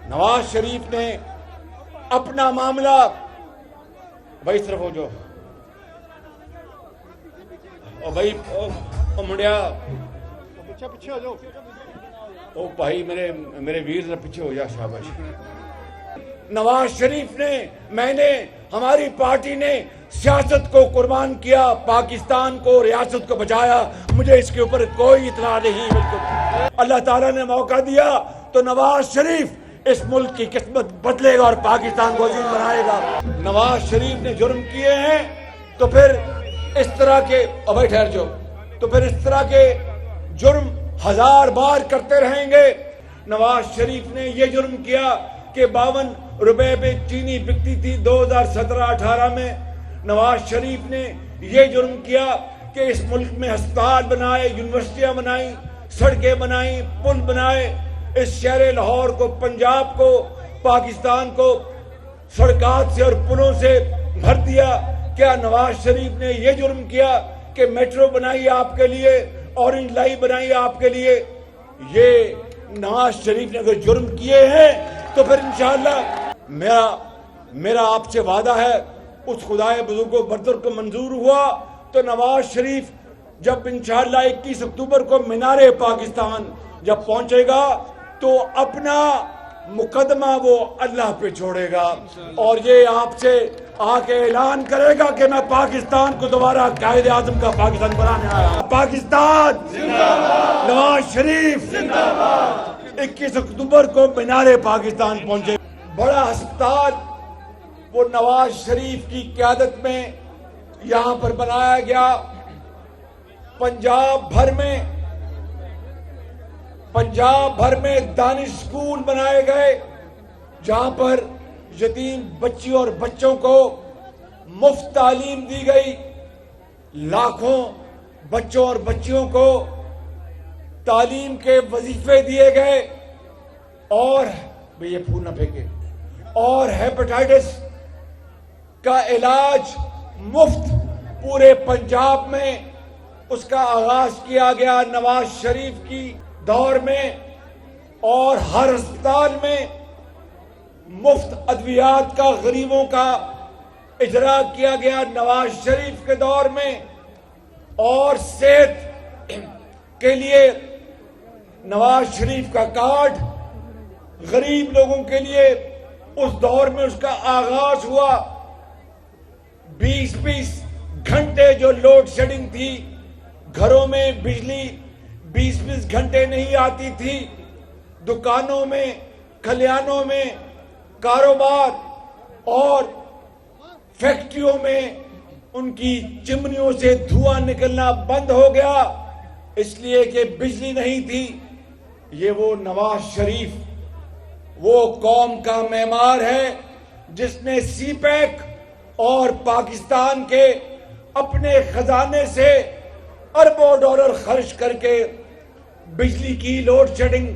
नवाज शरीफ ने अपना मामला भाई सिर्फ हो जो भाई मुंडिया पीछे पीछे हो जाओ। ओ भाई मेरे वीर जरा पीछे हो जा, शाबाश। नवाज शरीफ ने, मैंने, हमारी पार्टी ने सियासत को कुर्बान किया, पाकिस्तान को, रियासत को बचाया। मुझे इसके ऊपर कोई इतला नहीं। बिल्कुल अल्लाह ताला ने मौका दिया तो नवाज शरीफ इस मुल्क की किस्मत बदलेगा और पाकिस्तान को अजीम बनाएगा। नवाज शरीफ ने जुर्म किए हैं तो फिर इस तरह के, अबे ठहर जाओ, तो फिर इस तरह के जुर्म 1000 बार करते रहेंगे। नवाज शरीफ ने ये जुर्म किया कि 52 रुपए पे चीनी बिकती थी 2017-18 में। नवाज शरीफ ने ये जुर्म किया कि इस मुल्क में अस्पताल बनाए, यूनिवर्सिटियां बनाई, सड़कें बनाई, पुल बनाए। इस शहर लाहौर को, पंजाब को, पाकिस्तान को सड़कात से और पुलों से भर दिया। क्या नवाज शरीफ ने ये जुर्म किया कि मेट्रो बनाई आपके लिए, ऑरेंज लाइन बनाई आपके लिए? ये नवाज शरीफ ने अगर जुर्म किए हैं तो फिर इंशाअल्लाह मेरा आपसे वादा है, उस खुदाए बुजुर्गो बरदर को मंजूर हुआ तो नवाज शरीफ जब इंशाअल्लाह 21 अक्टूबर को मीनारे पाकिस्तान जब पहुंचेगा तो अपना मुकदमा वो अल्लाह पे छोड़ेगा और ये आपसे आके ऐलान करेगा कि मैं पाकिस्तान को दोबारा कायदे आजम का पाकिस्तान बनाने आया। पाकिस्तान जिंदाबाद, नवाज शरीफ जिंदाबाद। 21 अक्टूबर को मीनारे पाकिस्तान पहुंचे। बड़ा अस्पताल वो नवाज शरीफ की क़यादत में यहां पर बनाया गया। पंजाब भर में दानिश स्कूल बनाए गए जहां पर यतीम बच्ची और बच्चों को मुफ्त तालीम दी गई। लाखों बच्चों और बच्चियों को तालीम के वजीफे दिए गए और ये फूल न फेंके, और हेपेटाइटिस का इलाज मुफ्त पूरे पंजाब में उसका आगाज किया गया नवाज शरीफ की दौर में। और हर अस्पताल में मुफ्त अद्वियात का गरीबों का इजरा किया गया नवाज शरीफ के दौर में। और सेहत के लिए नवाज शरीफ का कार्ड गरीब लोगों के लिए उस दौर में उसका आगाज हुआ। 20-20 घंटे जो लोड शेडिंग थी, घरों में बिजली 20-20 घंटे नहीं आती थी, दुकानों में, खलियानों में, कारोबार और फैक्ट्रियों में उनकी चिमनियों से धुआं निकलना बंद हो गया इसलिए कि बिजली नहीं थी। ये वो नवाज शरीफ, वो कौम का मेमार है जिसने सीपैक और पाकिस्तान के अपने खजाने से अरबों डॉलर खर्च करके बिजली की लोड शेडिंग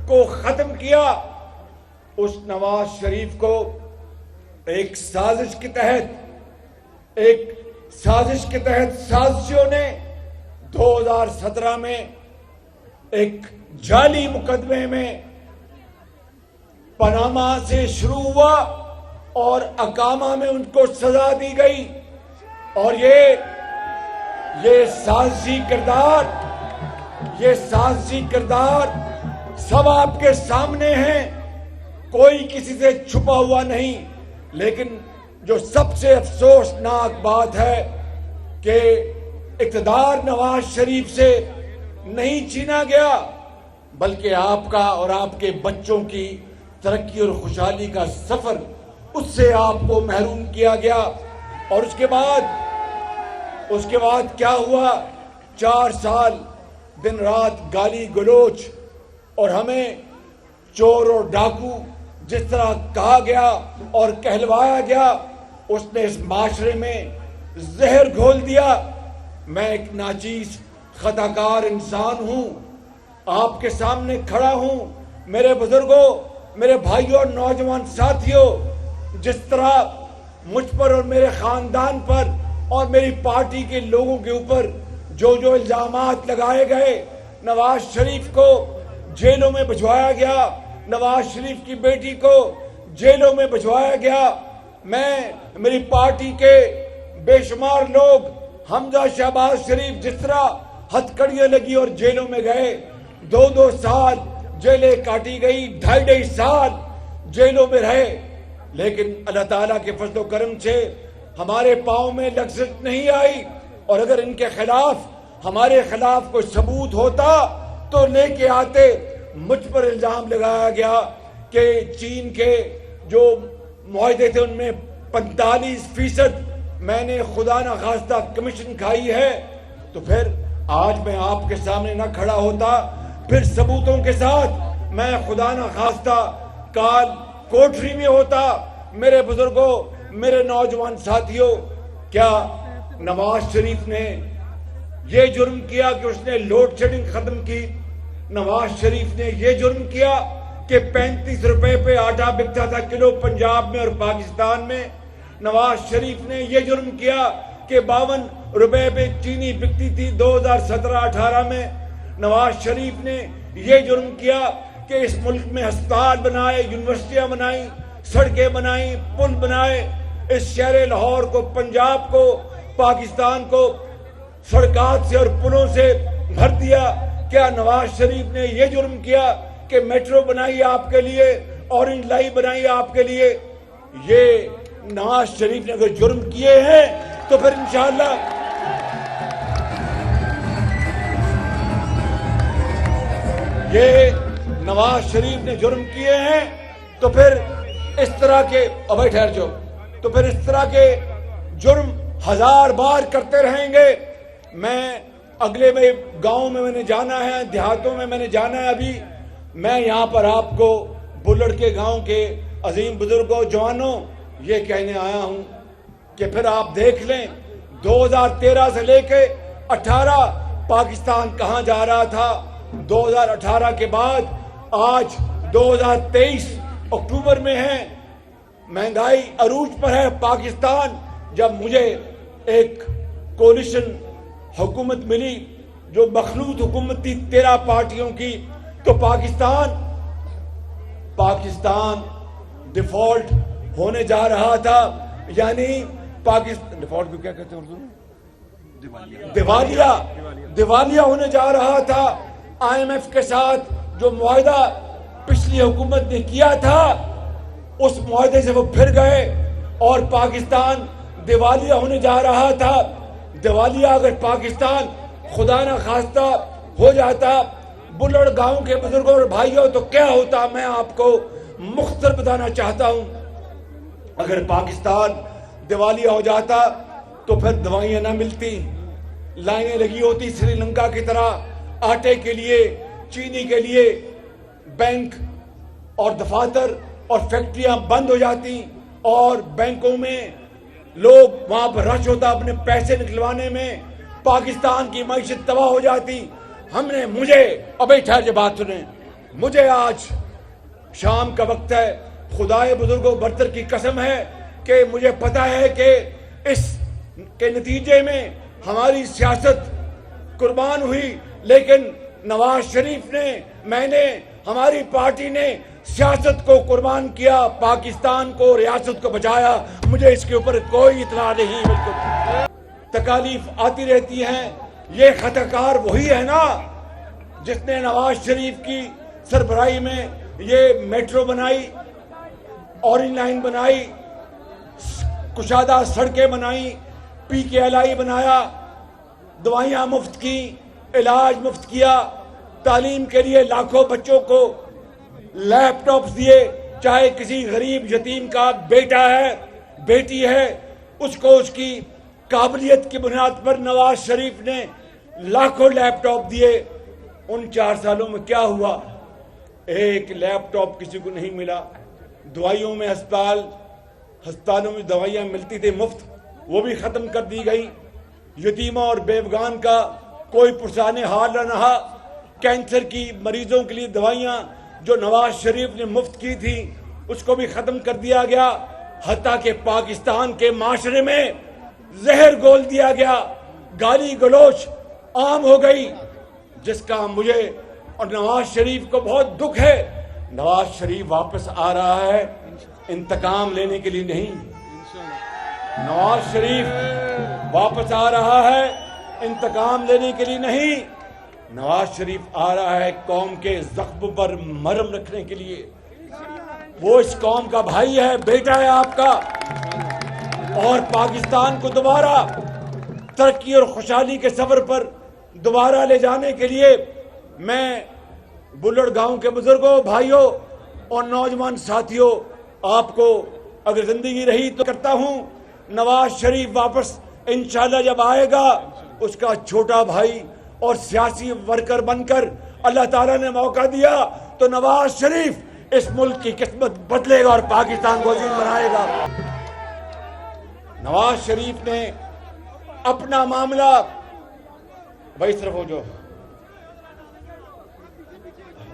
को खत्म किया। उस नवाज शरीफ को एक साजिश के तहत साजिशों ने 2017 में एक जाली मुकदमे में पनामा से शुरू हुआ और अकामा में उनको सजा दी गई। और ये साजिशी किरदार सब आपके सामने हैं, कोई किसी से छुपा हुआ नहीं। लेकिन जो सबसे अफसोसनाक बात है कि इक़्तिदार नवाज शरीफ से नहीं छीना गया बल्कि आपका और आपके बच्चों की तरक्की और खुशहाली का सफर उससे आपको महरूम किया गया। और उसके बाद क्या हुआ? 4 साल दिन रात गाली गलोच और हमें चोर और डाकू जिस तरह कहा गया और कहलवाया गया, उसने इस माशरे में जहर घोल दिया। मैं एक नाचीज खताकार इंसान हूं, आपके सामने खड़ा हूं। मेरे बुजुर्गों, मेरे भाइयों और नौजवान साथियों, जिस तरह मुझ पर और मेरे खानदान पर और मेरी पार्टी के लोगों के ऊपर जो इल्जामात लगाए गए, नवाज शरीफ को जेलों में भिजवाया गया, नवाज शरीफ की बेटी को जेलों में भिजवाया गया। मैं, मेरी पार्टी के बेशुमार लोग, हमजा शहबाज शरीफ जिस तरह हथकड़ियां लगी और जेलों में गए, 2-2 साल जेलें काटी गई, 2.5 साल जेलों में रहे, लेकिन अल्लाह ताला के फजल करम से हमारे पांव में लग़्ज़त नहीं आई। और अगर इनके खिलाफ, हमारे खिलाफ कोई सबूत होता तो लेके आते। मुझ पर इल्जाम लगाया गया कि चीन के जो मुआहदे थे उनमें 45% मैंने खुदा न खास्ता कमीशन खाई है। तो फिर आज मैं आपके सामने न खड़ा होता, फिर सबूतों के साथ मैं खुदा न खास्ता काल कोठरी में होता। मेरे बुजुर्गों, मेरे नौजवान साथियों, क्या नवाज शरीफ ने ये जुर्म किया कि उसने लोड शेडिंग खत्म की? नवाज शरीफ ने ये जुर्म किया कि 35 रुपए पे आटा बिकता था किलो पंजाब में और पाकिस्तान में? नवाज शरीफ ने ये जुर्म किया कि 52 रुपए पे चीनी बिकती थी 2017-18 में? नवाज शरीफ ने ये जुर्म किया कि इस मुल्क में अस्पताल बनाए, यूनिवर्सिटियां बनाई, सड़कें बनाई, पुल बनाए, इस शहर लाहौर को, पंजाब को, पाकिस्तान को सड़कात से और पुलों से भर दिया? क्या नवाज शरीफ ने ये जुर्म किया कि मेट्रो बनाई आपके लिए, ऑरेंज लाइन बनाई आपके लिए? ये नवाज शरीफ ने अगर जुर्म किए हैं तो फिर इंशाअल्लाह ये नवाज शरीफ ने जुर्म किए हैं तो फिर इस तरह के, अबे ठहर जाओ, तो फिर इस तरह के जुर्म 1000 बार करते रहेंगे। मैं अगले में गांव में मैंने जाना है, देहातों में मैंने जाना है। अभी मैं यहां पर आपको बुल्लड़ के गांव के अजीम बुजुर्गों, जवानों, ये कहने आया हूं कि फिर आप देख लें 2013 से लेके 18 पाकिस्तान कहां जा रहा था। 2018 के बाद आज 2023 अक्टूबर में है, महंगाई अरूज पर है पाकिस्तान। जब मुझे एक कोलिशन हुकूमत मिली जो मखलूत हुकूमत थी 13 पार्टियों की, तो पाकिस्तान डिफॉल्ट होने जा रहा था। यानी पाकिस्तान डिफॉल्ट को क्या कहते हैं उर्दू में? दिवालिया होने जा रहा था। IMF के साथ जो मुआहदा पिछली हुकूमत ने किया था, उस मुआहदे से वो फिर गए और पाकिस्तान दिवालिया होने जा रहा था। दिवालिया अगर पाकिस्तान खुदा न खास्ता हो जाता, बुल्लड़ गांव के बुजुर्गों और भाइयों, तो क्या होता मैं आपको मुख्तर बताना चाहता हूं। अगर पाकिस्तान दिवालिया हो जाता तो फिर दवाइयां ना मिलती, लाइनें लगी होती श्रीलंका की तरह आटे के लिए, चीनी के लिए, बैंक और दफातर और फैक्ट्रियां बंद हो जाती और बैंकों में लोग, वहां पर रश होता अपने पैसे निकलवाने में, पाकिस्तान की मईशत तबाह हो जाती। मुझे अबे ठहर के बात सुने, मुझे आज शाम का वक्त है, खुदाए बुजुर्गों बरतर की कसम है कि मुझे पता है कि इस के नतीजे में हमारी सियासत कुर्बान हुई, लेकिन नवाज शरीफ ने, मैंने, हमारी पार्टी ने सियासत को कुर्बान किया, पाकिस्तान को, रियासत को बचाया। मुझे इसके ऊपर कोई इतला नहीं। बिल्कुल तकालीफ आती रहती हैं। ये खताकार वही है ना जिसने नवाज शरीफ की सरबराही में ये मेट्रो बनाई, ऑरेंज लाइन बनाई, कुशादा सड़कें बनाई, PKLI बनाया, दवाइयां मुफ्त की, इलाज मुफ्त किया, तालीम के लिए लाखों बच्चों को लैपटॉप दिए। चाहे किसी गरीब यतीम का बेटा है, बेटी है, उसको उसकी काबिलियत की बुनियाद पर नवाज शरीफ ने लाखों लैपटॉप दिए। उन 4 सालों में क्या हुआ? एक लैपटॉप किसी को नहीं मिला। दवाइयों में अस्पतालों में दवाइयां मिलती थी मुफ्त, वो भी खत्म कर दी गई। यतीमा और बेवगान का कोई पुरसाने हाल न रहा। कैंसर की मरीजों के लिए दवाइयां जो नवाज शरीफ ने मुफ्त की थी, उसको भी खत्म कर दिया गया। हत्ता के पाकिस्तान के माशरे में जहर घोल दिया गया, गाली गलोच आम हो गई, जिसका मुझे और नवाज शरीफ को बहुत दुख है। نواز شریف واپس آ رہا ہے انتقام لینے کے لیے نہیں. نواز شریف واپس آ رہا ہے انتقام لینے کے لیے نہیں. نواز شریف آ رہا ہے قوم کے زخم پر مرہم رکھنے کے لیے. وہ اس قوم کا بھائی ہے, بیٹا ہے آپ کا, اور پاکستان کو دوبارہ ترقی اور خوشحالی کے سفر پر دوبارہ لے جانے کے لیے میں بلڑ گاؤں کے بزرگوں, بھائیوں اور نوجوان ساتھیوں, آپ کو اگر زندگی رہی تو کرتا ہوں, نواز شریف واپس انشاءاللہ جب آئے گا اس کا چھوٹا بھائی اور سیاسی ورکر بن کر اللہ تعالیٰ نے موقع دیا تو نواز شریف اس ملک کی قسمت بدلے گا اور پاکستان کو عظیم بنائے گا. نواز شریف نے اپنا معاملہ, بھائی صرف ہو جو,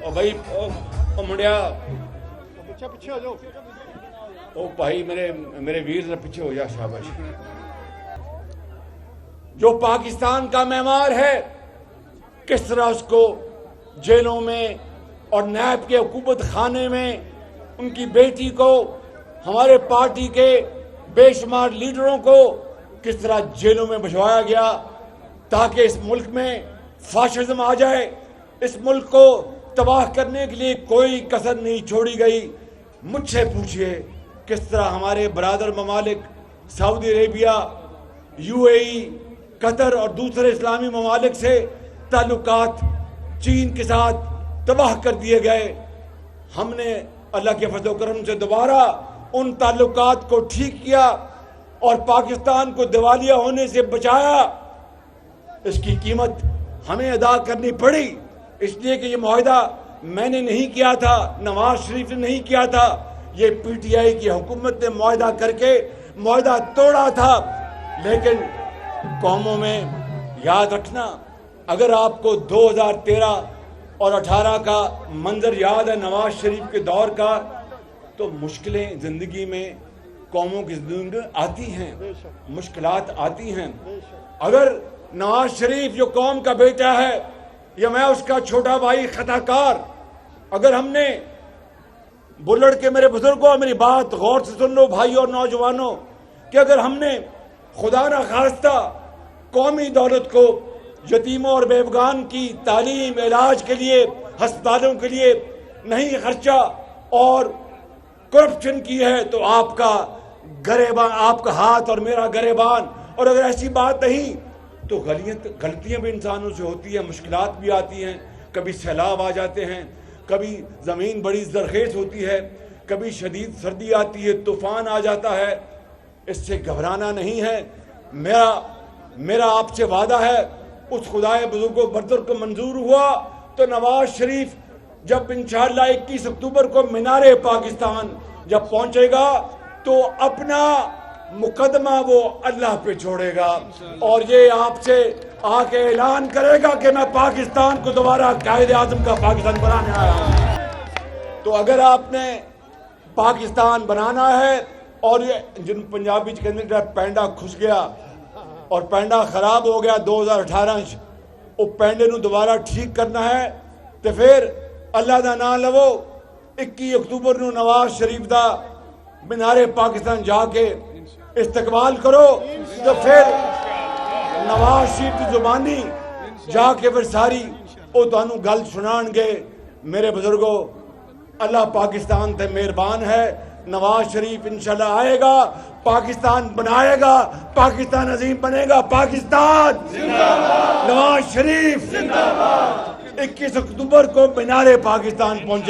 اور بھائی منڈیا, پیچھے پیچھے ہو جاؤ. او بھائی میرے ویر ذرا پیچھے ہو جا, شاباش. جو پاکستان کا معمار ہے کس طرح اس کو جیلوں میں اور نیب کے حکومت خانے میں ان کی بیٹی کو, ہمارے پارٹی کے بے شمار لیڈروں کو کس طرح جیلوں میں بھجوایا گیا تاکہ اس ملک میں فاشزم آ جائے. اس ملک کو تباہ کرنے کے لیے کوئی کسر نہیں چھوڑی گئی. مجھ سے پوچھئے کس طرح ہمارے برادر ممالک سعودی عربیہ, UAE, قطر اور دوسرے اسلامی ممالک سے تعلقات چین کے ساتھ تباہ کر دیے گئے. ہم نے اللہ کے فضل و کرم سے دوبارہ ان تعلقات کو ٹھیک کیا اور پاکستان کو دیوالیہ ہونے سے بچایا. اس کی قیمت ہمیں ادا کرنی پڑی, اس لیے کہ یہ معاہدہ میں نے نہیں کیا تھا, نواز شریف نے نہیں کیا تھا, یہ PTI کی حکومت نے معاہدہ کر کے معاہدہ توڑا تھا. لیکن قوموں میں یاد رکھنا, اگر آپ کو 2013 اور 18 کا منظر یاد ہے نواز شریف کے دور کا, تو مشکلیں زندگی میں قوموں کی زندگی میں آتی ہیں, مشکلات آتی ہیں. اگر نواز شریف جو قوم کا بیٹا ہے یا میں اس کا چھوٹا بھائی خطا کار, اگر ہم نے بلڑ کے میرے بزرگوں, میری بات غور سے سن لو بھائیوں اور نوجوانوں, کہ اگر ہم نے خدا نہ خواستہ قومی دولت کو یتیموں اور بیوگان کی تعلیم, علاج کے لیے, ہسپتالوں کے لیے نہیں خرچہ اور کرپشن کی ہے تو آپ کا گریبان, آپ کا ہاتھ اور میرا گریبان. اور اگر ایسی بات نہیں تو غلطیاں بھی انسانوں سے ہوتی ہیں, مشکلات بھی آتی ہیں, کبھی سیلاب آ جاتے ہیں, کبھی زمین بڑی زرخیز ہوتی ہے, کبھی شدید سردی آتی ہے, طوفان آ جاتا ہے. اس سے گھبرانا نہیں ہے. میرا آپ سے وعدہ ہے, اس خدائے بزرگ و برتر کو منظور ہوا تو نواز شریف جب انشاءاللہ 21 اکتوبر کو مینار پاکستان جب پہنچے گا تو اپنا مقدمہ وہ اللہ پہ چھوڑے گا اور یہ آپ سے آ کے اعلان کرے گا کہ میں پاکستان کو دوبارہ قائد اعظم کا پاکستان بنانے آیا ہوں. تو اگر آپ نے پاکستان بنانا ہے, اور یہ جن پنجابی کہتے پینڈا کھس گیا اور پینڈا خراب ہو گیا 2018 وہ پینڈے نو دوبارہ ٹھیک کرنا ہے, تو پھر اللہ دا نام لو, 21 اکتوبر نو نواز شریف دا مینار پاکستان جا کے استقبال کرو. تو پھر نواز شریف کی زبانی جا کے پھر ساری وہ تانوں گل سنان گے. میرے بزرگوں, اللہ پاکستان تے مہربان ہے. نواز شریف انشاءاللہ آئے گا, پاکستان بنائے گا, پاکستان عظیم بنے گا. پاکستان زندہ باد, نواز شریف زندہ باد. 21 اکتوبر کو مینار پاکستان پہنچے.